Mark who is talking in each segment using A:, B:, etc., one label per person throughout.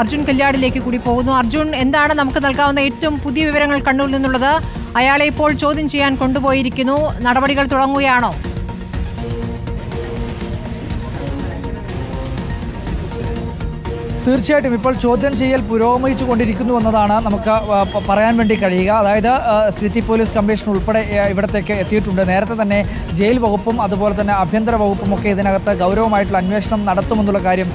A: അർജുൻ കല്യാടിലേക്ക് കൂടി പോകുന്നു. അർജുൻ, എന്താണ് നമുക്ക് നൽകാവുന്ന ഏറ്റവും പുതിയ വിവരങ്ങൾ കണ്ണൂരിൽ നിന്നുള്ളത്? അയാളെ ഇപ്പോൾ ചോദ്യം ചെയ്യാൻ കൊണ്ടുപോയിരിക്കുന്നു. നടപടികൾ തുടങ്ങുകയാണോ?
B: തീർച്ചയായിട്ടും ഇപ്പോൾ ചോദ്യം ചെയ്യൽ പുരോഗമിച്ചു കൊണ്ടിരിക്കുന്നു എന്നതാണ് നമുക്ക് പറയാൻ വേണ്ടി കഴിയുക. അതായത് സിറ്റി പോലീസ് കമ്മീഷൻ ഉൾപ്പെടെ ഇവിടത്തേക്ക് എത്തിയിട്ടുണ്ട്. നേരത്തെ തന്നെ ജയിൽ വകുപ്പും അതുപോലെ തന്നെ ആഭ്യന്തര വകുപ്പും ഒക്കെ ഇതിനകത്ത് ഗൗരവമായിട്ടുള്ള അന്വേഷണം നടത്തുമെന്നുള്ള കാര്യം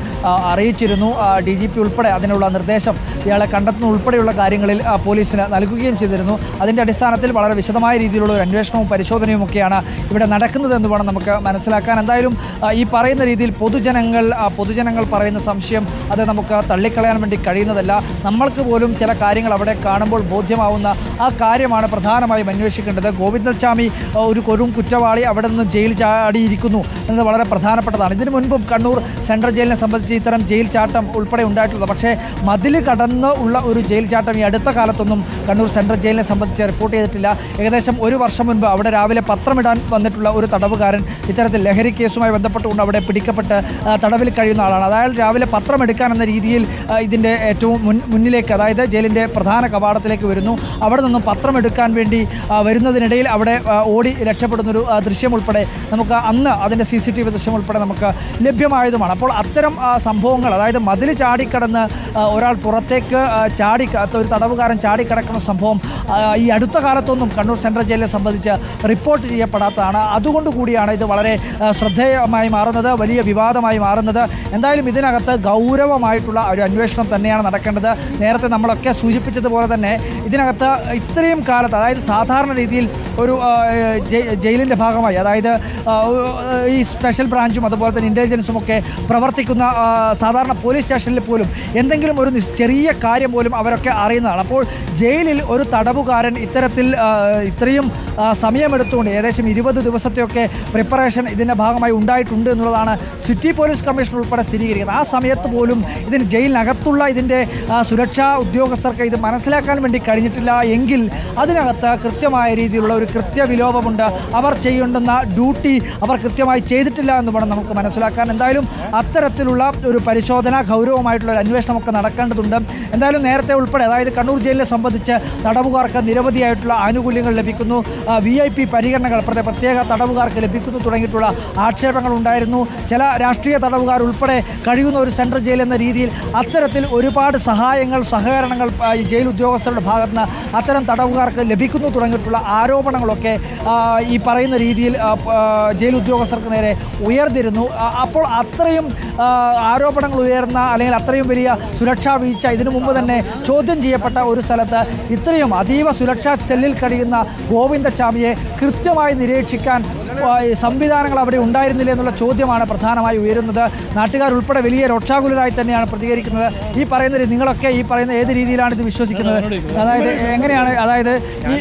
B: അറിയിച്ചിരുന്നു. DGP ഉൾപ്പെടെ അതിനുള്ള നിർദ്ദേശം ഇയാളെ കണ്ടെത്തുന്ന ഉൾപ്പെടെയുള്ള കാര്യങ്ങളിൽ പോലീസിന് നൽകുകയും ചെയ്തിരുന്നു. അതിൻ്റെ അടിസ്ഥാനത്തിൽ വളരെ വിശദമായ രീതിയിലുള്ള ഒരു അന്വേഷണവും പരിശോധനയും ഒക്കെയാണ് ഇവിടെ നടക്കുന്നതെന്ന് വേണം നമുക്ക് മനസ്സിലാക്കാൻ. എന്തായാലും ഈ പറയുന്ന രീതിയിൽ പൊതുജനങ്ങൾ പറയുന്ന സംശയം അത് നമുക്ക് തള്ളിക്കളയാൻ വേണ്ടി കഴിയുന്നതല്ല. നമ്മൾക്ക് പോലും ചില കാര്യങ്ങൾ അവിടെ കാണുമ്പോൾ ബോധ്യമാവുന്ന ആ കാര്യമാണ് പ്രധാനമായും അന്വേഷിക്കേണ്ടത്. ഗോവിന്ദസ്വാമി ഒരു കൊടും കുറ്റവാളി അവിടെ നിന്ന് ജയിൽ ചാടിയിരിക്കുന്നു എന്നത് വളരെ പ്രധാനപ്പെട്ടതാണ്. ഇതിനു മുൻപും കണ്ണൂർ സെൻട്രൽ ജയിലിനെ സംബന്ധിച്ച് ഇത്തരം ജയിൽ ചാട്ടം ഉൾപ്പെടെ ഉണ്ടായിട്ടുള്ളത്. പക്ഷേ മതിൽ കടന്ന് ഉള്ള ഒരു ജയിൽ ചാട്ടം ഈ അടുത്ത കാലത്തൊന്നും കണ്ണൂർ സെൻട്രൽ ജയിലിനെ സംബന്ധിച്ച് റിപ്പോർട്ട് ചെയ്തിട്ടില്ല. ഏകദേശം ഒരു വർഷം മുൻപ് അവിടെ രാവിലെ പത്രമിടാൻ വന്നിട്ടുള്ള ഒരു തടവുകാരൻ ഇത്തരത്തിൽ ലഹരി കേസുമായി ബന്ധപ്പെട്ടുകൊണ്ട് അവിടെ പിടിക്കപ്പെട്ട് തടവിൽ കഴിയുന്ന ആളാണ്. അതായത് രാവിലെ പത്രമെടുക്കാൻ എന്ന രീതിയിൽ ഇതിൻ്റെ ഏറ്റവും മുന്നിലേക്ക്, അതായത് ജയിലിൻ്റെ പ്രധാന കവാടത്തിലേക്ക് വരുന്നു. അവിടെ നിന്നും പത്രമെടുക്കാൻ വേണ്ടി വരുന്നതിനിടയിൽ അവിടെ ഓടി രക്ഷപ്പെടുന്നൊരു ദൃശ്യം ഉൾപ്പെടെ നമുക്ക് അന്ന് അതിൻ്റെ CCTV ദൃശ്യം ഉൾപ്പെടെ നമുക്ക് ലഭ്യമായതുമാണ്. അപ്പോൾ അത്തരം സംഭവങ്ങൾ, അതായത് മതിൽ ചാടിക്കടന്ന് ഒരാൾ പുറത്തേക്ക് ഒരു തടവുകാരൻ ചാടിക്കിടക്കുന്ന സംഭവം ഈ അടുത്ത കാലത്തൊന്നും കണ്ണൂർ സെൻട്രൽ ജയിലിനെ സംബന്ധിച്ച് റിപ്പോർട്ട് ചെയ്യപ്പെടാത്തതാണ്. അതുകൊണ്ട് കൂടിയാണ് ഇത് വളരെ ശ്രദ്ധേയമായി മാറുന്നത്, വലിയ വിവാദമായി മാറുന്നത്. എന്തായാലും ഇതിനകത്ത് ഗൗരവമായിട്ടുള്ള ഒരു അന്വേഷണം തന്നെയാണ് നടക്കേണ്ടത്. നേരത്തെ നമ്മളൊക്കെ സൂചിപ്പിച്ചതുപോലെ തന്നെ ഇതിനകത്ത് ഇത്രയും കാലത്ത്, അതായത് സാധാരണ രീതിയിൽ ഒരു ജയിലിൻ്റെ ഭാഗമായി, അതായത് ഈ സ്പെഷ്യൽ ബ്രാഞ്ചും അതുപോലെ തന്നെ ഇൻ്റലിജൻസും ഒക്കെ പ്രവർത്തിക്കുന്ന സാധാരണ പോലീസ് സ്റ്റേഷനിൽ പോലും എന്തെങ്കിലും ഒരു ചെറിയ കാര്യം പോലും അവരൊക്കെ അറിയുന്നതാണ്. അപ്പോൾ ജയിലിൽ ഒരു തടവുകാരൻ ഇത്തരത്തിൽ ഇത്രയും സമയമെടുത്തുകൊണ്ട് ഏകദേശം 20 ദിവസത്തെയൊക്കെ പ്രിപ്പറേഷൻ ഇതിൻ്റെ ഭാഗമായി ഉണ്ടായിട്ടുണ്ട് എന്നുള്ളതാണ് സിറ്റി പോലീസ് കമ്മീഷൻ ഉൾപ്പെടെ സ്ഥിരീകരിക്കുന്നത്. ആ സമയത്ത് പോലും ഇതിന് ജയിലിനകത്തുള്ള ഇതിൻ്റെ സുരക്ഷാ ഉദ്യോഗസ്ഥർക്ക് ഇത് മനസ്സിലാക്കാൻ വേണ്ടി കഴിഞ്ഞിട്ടില്ല എങ്കിൽ അതിനകത്ത് കൃത്യമായ രീതിയിലുള്ള ഒരു കൃത്യവിലോപമുണ്ട്. അവർ ചെയ്യേണ്ടുന്ന ഡ്യൂട്ടി അവർ കൃത്യമായി ചെയ്തിട്ടില്ല എന്ന് വേണം നമുക്ക് മനസ്സിലാക്കാൻ. എന്തായാലും അത്തരത്തിലുള്ള ഒരു പരിശോധന, ഗൗരവമായിട്ടുള്ള ഒരു അന്വേഷണമൊക്കെ നടക്കേണ്ടതുണ്ട്. എന്തായാലും നേരത്തെ ഉൾപ്പെടെ, അതായത് കണ്ണൂർ ജയിലിനെ സംബന്ധിച്ച് തടവുകാർക്ക് നിരവധിയായിട്ടുള്ള ആനുകൂല്യങ്ങൾ ലഭിക്കുന്നു, VIP പരിഗണനകൾ പ്രത്യേക തടവുകാർക്ക് ലഭിക്കുന്നു തുടങ്ങിയിട്ടുള്ള ആക്ഷേപങ്ങൾ ഉണ്ടായിരുന്നു. ചില രാഷ്ട്രീയ തടവുകാർ ഉൾപ്പെടെ കഴിയുന്ന ഒരു സെൻട്രൽ ജയിൽ എന്ന രീതിയിൽ അത്തരത്തിൽ ഒരുപാട് സഹായങ്ങൾ, സഹകരണങ്ങൾ ഈ ജയിൽ ഉദ്യോഗസ്ഥരുടെ ഭാഗത്ത് നിന്ന് അത്തരം തടവുകാർക്ക് ലഭിക്കുന്നു തുടങ്ങിയിട്ടുള്ള ആരോപണങ്ങളൊക്കെ ഈ പറയുന്ന രീതിയിൽ ജയിൽ ഉദ്യോഗസ്ഥർക്ക് നേരെ ഉയർന്നിരുന്നു. അപ്പോൾ അത്രയും ആരോപണങ്ങൾ ഉയർന്ന, അല്ലെങ്കിൽ അത്രയും വലിയ സുരക്ഷാ വീഴ്ച ഇതിനു മുമ്പ് തന്നെ ചോദ്യം ചെയ്യപ്പെട്ട ഒരു സ്ഥലത്ത് ഇത്രയും അതീവ സുരക്ഷാ സെല്ലിൽ കഴിയുന്ന ഗോവിന്ദസ്വാമിയെ കൃത്യമായി നിരീക്ഷിക്കാൻ സംവിധാനങ്ങൾ അവിടെ ഉണ്ടായിരുന്നില്ല എന്നുള്ള ചോദ്യമാണ് പ്രധാനമായി ഉയരുന്നത്. നാട്ടുകാരുൾപ്പെടെ വലിയ രോക്ഷാകുലരായി തന്നെയാണ് പ്രതികരിക്കുന്നത്. ഈ പറയുന്നത് നിങ്ങളൊക്കെ ഈ പറയുന്ന ഏത് രീതിയിലാണ് ഇത് വിശ്വസിക്കുന്നത്? അതായത് എങ്ങനെയാണ്, അതായത് ഈ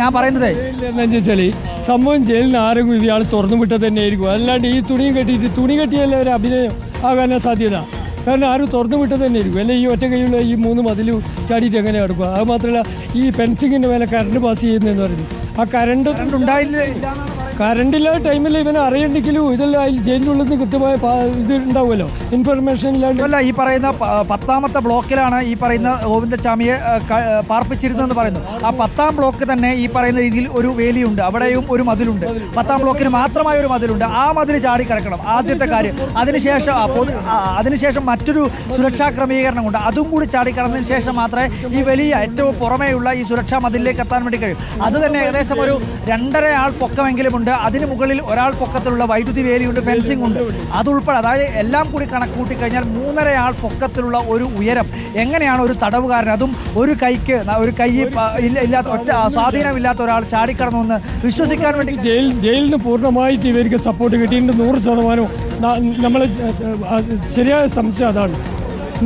B: ഞാൻ പറയുന്നത്
C: എന്താണെന്ന് വെച്ചാൽ സംഭവം ജയിലിന് ആരെങ്കിലും ഇയാൾ തുറന്നു വിട്ടത് തന്നെ ആയിരിക്കും. അല്ലാണ്ട് ഈ തുണി കെട്ടിയല്ലേ ഒരു അഭിനയം ആകാനാ സാധ്യത. കാരണം ആരും തുറന്നു വിട്ടത് തന്നെ ആയിരിക്കും. അല്ലെ ഈ ഒറ്റ കൈയുള്ള ഈ 3 മതിൽ ചാടിയിട്ട് എങ്ങനെ കിടക്കുക? അത് മാത്രമല്ല ഈ ഫെൻസിങ്ങിൻ്റെ മേലെ കറണ്ട് പാസ് ചെയ്യുന്നതെന്ന് പറയുന്നത്, ആ കറണ്ട് കറണ്ടില്ലാത്ത ടൈമിൽ ഇവനെ അറിയണ്ടെങ്കിലും ഇതെല്ലാം ജയിലിനുള്ളിൽ നിന്ന് കൃത്യമായ ഇത് ഉണ്ടാവുമല്ലോ, ഇൻഫർമേഷൻ ഇല്ലാണ്ട്.
B: ഈ പറയുന്ന 10ാമത്തെ ബ്ലോക്കിലാണ് ഈ പറയുന്ന ഗോവിന്ദസ്വാമിയെ പാർപ്പിച്ചിരുന്നതെന്ന് പറയുന്നു. ആ 10ാം ബ്ലോക്ക് തന്നെ ഈ പറയുന്ന രീതിയിൽ ഒരു വേലിയുണ്ട്, അവിടെയും ഒരു മതിലുണ്ട്. 10ാം ബ്ലോക്കിന് മാത്രമായ ഒരു മതിലുണ്ട്. ആ മതിൽ ചാടിക്കിടക്കണം, ആദ്യത്തെ കാര്യം. അതിനുശേഷം മറ്റൊരു സുരക്ഷാ ക്രമീകരണമുണ്ട്, അതും കൂടി ചാടിക്കടന്നതിന് ശേഷം മാത്രമേ ഈ വലിയ ഏറ്റവും പുറമേയുള്ള ഈ സുരക്ഷാ മതിലിലേക്ക് എത്താൻ വേണ്ടി കഴിയും. അത് തന്നെ ഏകദേശം ഒരു 2.5 ആൾ പൊക്കമെങ്കിലും ഉണ്ട്. അതിന് മുകളിൽ ഒരാൾ പൊക്കത്തിലുള്ള വൈദ്യുതി വേലിയുണ്ട്, ഫെൻസിംഗ് ഉണ്ട്. അതുൾപ്പെടെ, അതായത് എല്ലാം കൂടി കണക്കൂട്ടി കഴിഞ്ഞാൽ 3.5 ആൾ പൊക്കത്തിലുള്ള ഒരു ഉയരം. എങ്ങനെയാണ് ഒരു തടവുകാരൻ, അതും ഒരു കൈ ഇല്ലാത്ത, ഒറ്റ സ്വാധീനമില്ലാത്ത ഒരാൾ ചാടിക്കടന്നു എന്ന് വിശ്വസിക്കാൻ വേണ്ടി?
C: ജയിലിന് പൂർണ്ണമായിട്ട് ഇവർക്ക് സപ്പോർട്ട് കിട്ടിയിട്ടുണ്ട് 100%. നമ്മൾ ശരിയായ സംശയം അതാണ്.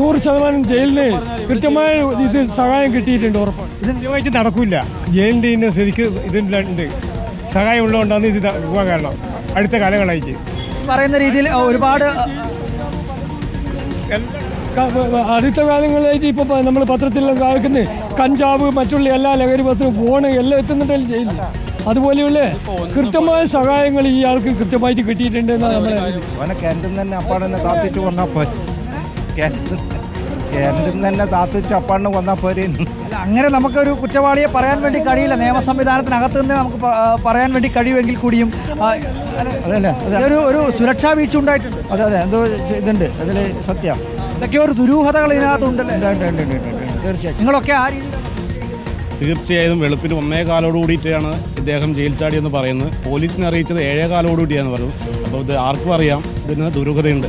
C: 100% ജയിലിന് കൃത്യമായ ഇത് സഹായം കിട്ടിയിട്ടുണ്ട്, ഉറപ്പാണ്.
D: ഇത് കൃത്യമായിട്ട് നടക്കില്ല. ജയിലിൻ്റെ ശരിക്ക് ഇതിൻ്റെ സഹായം ഉള്ളതുകൊണ്ടാണ് ഇത് പോകാൻ കാരണം. അടുത്ത കാലങ്ങളായിട്ട്
B: പറയുന്ന രീതിയിൽ ഒരുപാട്
C: അടുത്ത കാലങ്ങളിലായിട്ട് ഇപ്പോൾ നമ്മൾ പത്രത്തിലെല്ലാം കാണിക്കുന്നത് കഞ്ചാവ്, മറ്റുള്ള എല്ലാ ലഹരി പത്രവും, ഫോണ് എല്ലാം എത്തുന്നുണ്ടല്ലോ ജയിലിൽ. അതുപോലെയുള്ള കൃത്യമായ സഹായങ്ങൾ ഈ ആൾക്ക് കൃത്യമായിട്ട് കിട്ടിയിട്ടുണ്ട് എന്നാണ് നമ്മളെ.
E: എൻ്റെ തന്നെ താത്തിച്ച് അപ്പാണ്ട് കൊന്നാൽ പോരെ.
B: അല്ല, അങ്ങനെ നമുക്കൊരു കുറ്റവാളിയെ പറയാൻ വേണ്ടി കഴിയില്ല. നിയമ സംവിധാനത്തിനകത്ത് നിന്ന് നമുക്ക് പറയാൻ വേണ്ടി കഴിയുമെങ്കിൽ കൂടിയും
E: അതല്ലേ
B: ഒരു സുരക്ഷാ വീഴ്ച ഉണ്ടായിട്ടുണ്ട്.
E: അതെ എന്തോ ഇതുണ്ട് അതിൽ സത്യം.
B: ഇതൊക്കെ ഒരു ദുരൂഹതകൾ ഇതിനകത്തുണ്ടല്ലേ?
E: തീർച്ചയായും.
B: നിങ്ങളൊക്കെ ആ രീതിയിൽ
F: തീർച്ചയായും വെളുപ്പിന് 1:15 കൂടിയിട്ടാണ് ഇദ്ദേഹം ജയിൽ ചാടിയെന്ന് പറയുന്നത്. പോലീസിനെ അറിയിച്ചത് 7:15 കൂടിയാന്ന് പറഞ്ഞു. അപ്പോൾ ഇത് ആർക്കും അറിയാം ഇതിന് ദുരൂഹതയുണ്ട്.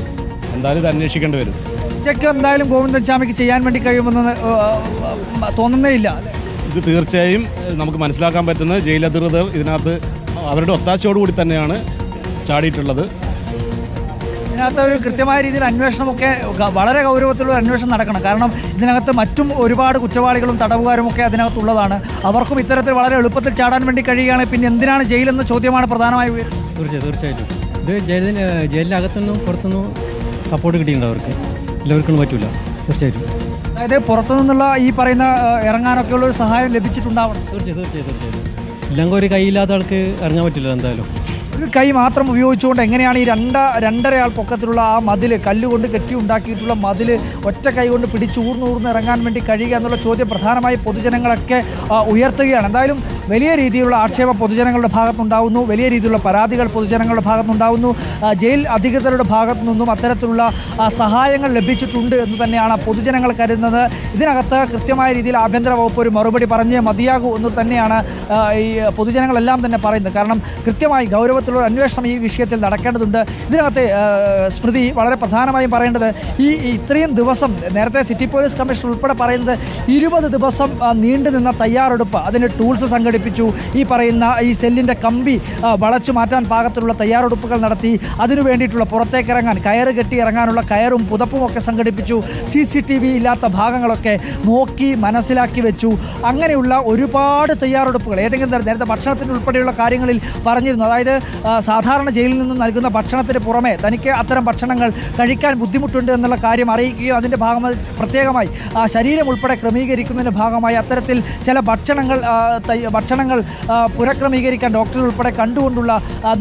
F: എന്തായാലും ഇത് അന്വേഷിക്കേണ്ടി വരും.
B: ഉച്ചയ്ക്ക് എന്തായാലും ഗോവിന്ദൻചാമിക്ക് ചെയ്യാൻ വേണ്ടി കഴിയുമെന്ന് തോന്നുന്നേ ഇല്ല.
F: ഇത് തീർച്ചയായും നമുക്ക് മനസ്സിലാക്കാൻ പറ്റുന്നത് ജയിൽ അധികൃതർ ഇതിനകത്ത് അവരുടെ ഒത്താശയോടുകൂടി തന്നെയാണ് ചാടിയിട്ടുള്ളത്.
B: ഇതിനകത്ത് ഒരു കൃത്യമായ രീതിയിൽ അന്വേഷണമൊക്കെ വളരെ ഗൗരവത്തിലുള്ള അന്വേഷണം നടക്കണം. കാരണം ഇതിനകത്ത് മറ്റും ഒരുപാട് കുറ്റവാളികളും തടവുകാരും ഒക്കെ അതിനകത്തുള്ളതാണ്. അവർക്കും ഇത്തരത്തിൽ വളരെ എളുപ്പത്തിൽ ചാടാൻ വേണ്ടി കഴിയുകയാണ്. പിന്നെ എന്തിനാണ് ജയിലെന്ന ചോദ്യമാണ് പ്രധാനമായി ഉയരുന്നത്.
G: തീർച്ചയായിട്ടും ഇത് ജയിലിനകത്തുനിന്നും പുറത്തുനിന്നും സപ്പോർട്ട് കിട്ടിയിട്ടുണ്ട്. അവർക്ക് എല്ലാവർക്കും പറ്റില്ല. തീർച്ചയായിട്ടും
B: അതായത് പുറത്തു നിന്നുള്ള ഈ പറയുന്ന ഇറങ്ങാനൊക്കെയുള്ള ഒരു സഹായം ലഭിച്ചിട്ടുണ്ടാവണം.
G: തീർച്ചയായിട്ടും ഇല്ലെങ്കിൽ ഒരു കൈയില്ലാത്ത ആൾക്ക് ഇറങ്ങാൻ പറ്റില്ല. എന്തായാലും
B: ഒരു കൈ മാത്രം ഉപയോഗിച്ചുകൊണ്ട് എങ്ങനെയാണ് ഈ 2.5 ആൾ പൊക്കത്തിലുള്ള ആ മതിൽ, കല്ലുകൊണ്ട് കെട്ടി ഉണ്ടാക്കിയിട്ടുള്ള മതിൽ ഒറ്റ കൈ കൊണ്ട് പിടിച്ചൂർന്നൂർന്ന് ഇറങ്ങാൻ വേണ്ടി കഴിയുക എന്നുള്ള ചോദ്യം പ്രധാനമായി പൊതുജനങ്ങളൊക്കെ ഉയർത്തുകയാണ്. എന്തായാലും വലിയ രീതിയിലുള്ള ആക്ഷേപം പൊതുജനങ്ങളുടെ ഭാഗത്തുനിന്നുണ്ടാകുന്നു. വലിയ രീതിയിലുള്ള പരാതികൾ പൊതുജനങ്ങളുടെ ഭാഗത്തുനിന്നുണ്ടാകുന്നു. ജയിൽ അധികൃതരുടെ ഭാഗത്തു നിന്നും അത്തരത്തിലുള്ള സഹായങ്ങൾ ലഭിച്ചിട്ടുണ്ട് എന്ന് തന്നെയാണ് പൊതുജനങ്ങൾ കരുതുന്നത്. ഇതിനകത്ത് കൃത്യമായ രീതിയിൽ ആഭ്യന്തര വകുപ്പ് ഒരു മറുപടി പറഞ്ഞേ മതിയാകൂ എന്ന് തന്നെയാണ് ഈ പൊതുജനങ്ങളെല്ലാം തന്നെ പറയുന്നത്. കാരണം കൃത്യമായി ഗൗരവത്തിലുള്ള അന്വേഷണം ഈ വിഷയത്തിൽ നടക്കേണ്ടതുണ്ട്. ഇതിനകത്ത് സ്മൃതി വളരെ പ്രധാനമായും പറയേണ്ടത് ഇത്രയും ദിവസം നേരത്തെ സിറ്റി പോലീസ് കമ്മീഷണർ ഉൾപ്പെടെ പറയുന്നത് 20 ദിവസം നീണ്ടുനിന്ന തയ്യാറെടുപ്പ്, അതിന് ടൂൾസ് സംഘടിപ്പിച്ചു, ഈ പറയുന്ന ഈ സെല്ലിൻ്റെ കമ്പി വളച്ചു മാറ്റാൻ പാകത്തിലുള്ള തയ്യാറെടുപ്പുകൾ നടത്തി, അതിനു വേണ്ടിയിട്ടുള്ള പുറത്തേക്ക് ഇറങ്ങാൻ കയറ് കെട്ടി ഇറങ്ങാനുള്ള കയറും പുതപ്പും ഒക്കെ സംഘടിപ്പിച്ചു, CCTV ഇല്ലാത്ത ഭാഗങ്ങളൊക്കെ നോക്കി മനസ്സിലാക്കി വെച്ചു. അങ്ങനെയുള്ള ഒരുപാട് തയ്യാറെടുപ്പുകൾ ഏതെങ്കിലും നേരത്തെ ഭക്ഷണത്തിന് ഉൾപ്പെടെയുള്ള കാര്യങ്ങളിൽ പറഞ്ഞിരുന്നു. അതായത് സാധാരണ ജയിലിൽ നിന്ന് നൽകുന്ന ഭക്ഷണത്തിന് പുറമെ തനിക്ക് അത്തരം ഭക്ഷണങ്ങൾ കഴിക്കാൻ ബുദ്ധിമുട്ടുണ്ട് എന്നുള്ള കാര്യം അറിയിക്കുകയും അതിൻ്റെ ഭാഗമായി പ്രത്യേകമായി ശരീരം ഉൾപ്പെടെ ക്രമീകരിക്കുന്നതിൻ്റെ ഭാഗമായി അത്തരത്തിൽ ചില ഭക്ഷണങ്ങൾ പുനഃക്രമീകരിക്കാൻ ഡോക്ടർ ഉൾപ്പെടെ കണ്ടുകൊണ്ടുള്ള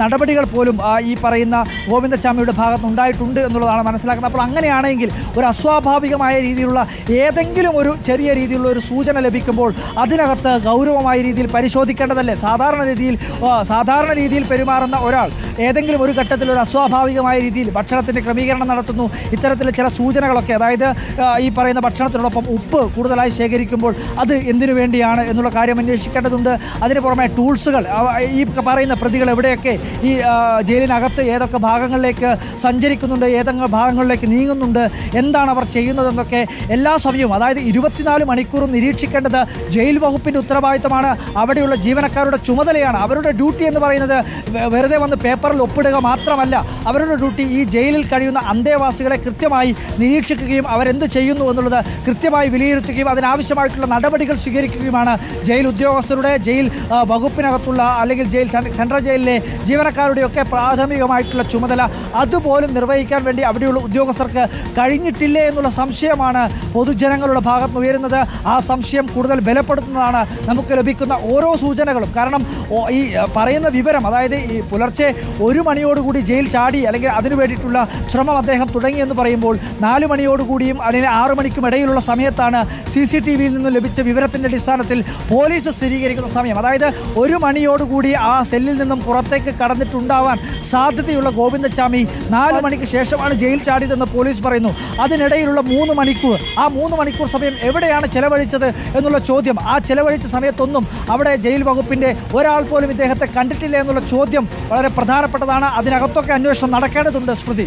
B: നടപടികൾ പോലും ഈ പറയുന്ന ഗോവിന്ദചാമിയുടെ ഭാഗത്തുനിന്നുണ്ടായിട്ടുണ്ട് എന്നുള്ളതാണ് മനസ്സിലാക്കുന്നത്. അപ്പോൾ അങ്ങനെയാണെങ്കിൽ ഒരു അസ്വാഭാവികമായ രീതിയിലുള്ള ഏതെങ്കിലും ഒരു ചെറിയ രീതിയിലുള്ള ഒരു സൂചന ലഭിക്കുമ്പോൾ അതിനകത്ത് ഗൗരവമായ രീതിയിൽ പരിശോധിക്കേണ്ടതല്ലേ? സാധാരണ രീതിയിൽ പെരുമാറുന്ന ഒരാൾ ഏതെങ്കിലും ഒരു ഘട്ടത്തിൽ ഒരു അസ്വാഭാവികമായ രീതിയിൽ ഭക്ഷണത്തിൻ്റെ ക്രമീകരണം നടത്തുന്നു, ഇത്തരത്തിൽ ചില സൂചനകളൊക്കെ, അതായത് ഈ പറയുന്ന ഭക്ഷണത്തിനോടൊപ്പം ഉപ്പ് കൂടുതലായി ശേഖരിക്കുമ്പോൾ അത് എന്തിനു വേണ്ടിയാണ് എന്നുള്ള കാര്യം അന്വേഷിക്കേണ്ടതുണ്ട്. അതിന് പുറമെ ടൂൾസുകൾ, ഈ പറയുന്ന പ്രതികൾ എവിടെയൊക്കെ ഈ ജയിലിനകത്ത് ഏതൊക്കെ ഭാഗങ്ങളിലേക്ക് സഞ്ചരിക്കുന്നുണ്ട്, ഏതൊക്കെ ഭാഗങ്ങളിലേക്ക് നീങ്ങുന്നുണ്ട്, എന്താണ് അവർ ചെയ്യുന്നതെന്നൊക്കെ എല്ലാ സമയവും, അതായത് 24 മണിക്കൂറും നിരീക്ഷിക്കേണ്ടത് ജയിൽ വകുപ്പിൻ്റെ ഉത്തരവാദിത്തമാണ്. അവിടെയുള്ള ജീവനക്കാരുടെ ചുമതലയാണ്. അവരുടെ ഡ്യൂട്ടി എന്ന് പറയുന്നത് വെറുതെ വന്ന് പേപ്പറിൽ ഒപ്പിടുക മാത്രമല്ല. അവരുടെ ഡ്യൂട്ടി ഈ ജയിലിൽ കഴിയുന്ന അന്തേവാസികളെ കൃത്യമായി നിരീക്ഷിക്കുകയും അവരെന്ത് ചെയ്യുന്നു എന്നുള്ളത് കൃത്യമായി വിലയിരുത്തുകയും അതിനാവശ്യമായിട്ടുള്ള നടപടികൾ സ്വീകരിക്കുകയുമാണ് ജയിൽ ഉദ്യോഗസ്ഥരുടെ, ജയിൽ വകുപ്പിനകത്തുള്ള അല്ലെങ്കിൽ സെൻട്രൽ ജയിലിലെ ജീവനക്കാരുടെയൊക്കെ പ്രാഥമികമായിട്ടുള്ള ചുമതല. അതുപോലും നിർവഹിക്കാൻ വേണ്ടി അവിടെയുള്ള ഉദ്യോഗസ്ഥർക്ക് കഴിഞ്ഞിട്ടില്ലേ എന്നുള്ള സംശയമാണ് പൊതുജനങ്ങളുടെ ഭാഗത്ത് ഉയരുന്നത്. ആ സംശയം കൂടുതൽ ബലപ്പെടുത്തുന്നതാണ് നമുക്ക് ലഭിക്കുന്ന ഓരോ സൂചനകളും. കാരണം ഈ പറയുന്ന വിവരം, അതായത് ഈ പുലർച്ചെ 1 മണിയോടുകൂടി ജയിൽ ചാടി അല്ലെങ്കിൽ അതിനു വേണ്ടിയിട്ടുള്ള ശ്രമം അദ്ദേഹം തുടങ്ങിയെന്ന് പറയുമ്പോൾ 4 മണിയോടുകൂടിയും അല്ലെങ്കിൽ 6 മണിക്കും ഇടയിലുള്ള സമയത്താണ് CCTVയിൽ നിന്നും ലഭിച്ച വിവരത്തിൻ്റെ അടിസ്ഥാനത്തിൽ പോലീസ് സ്ഥിരീകരിക്കുന്ന സമയം. അതായത് 1 മണിയോടുകൂടി ആ സെല്ലിൽ നിന്നും പുറത്തേക്ക് കടന്നിട്ടുണ്ടാവാൻ സാധ്യതയുള്ള ഗോവിന്ദചാമി 4 മണിക്ക് ശേഷമാണ് ജയിൽ ചാടിയതെന്ന് പോലീസ് പറയുന്നു. അതിനിടയിലുള്ള 3 മണിക്കൂർ, ആ 3 മണിക്കൂർ സമയം എവിടെയാണ് ചെലവഴിച്ചത് എന്നുള്ള ചോദ്യം, ആ ചെലവഴിച്ച സമയത്തൊന്നും അവിടെ ജയിൽ വകുപ്പിൻ്റെ ഒരാൾ പോലും ഇദ്ദേഹത്തെ കണ്ടിട്ടില്ല എന്നുള്ള ചോദ്യം വളരെ പ്രധാനപ്പെട്ടതാണ്. അതിനകത്തൊക്കെ അന്വേഷണം നടക്കേണ്ടതുണ്ട്. സ്മൃതി.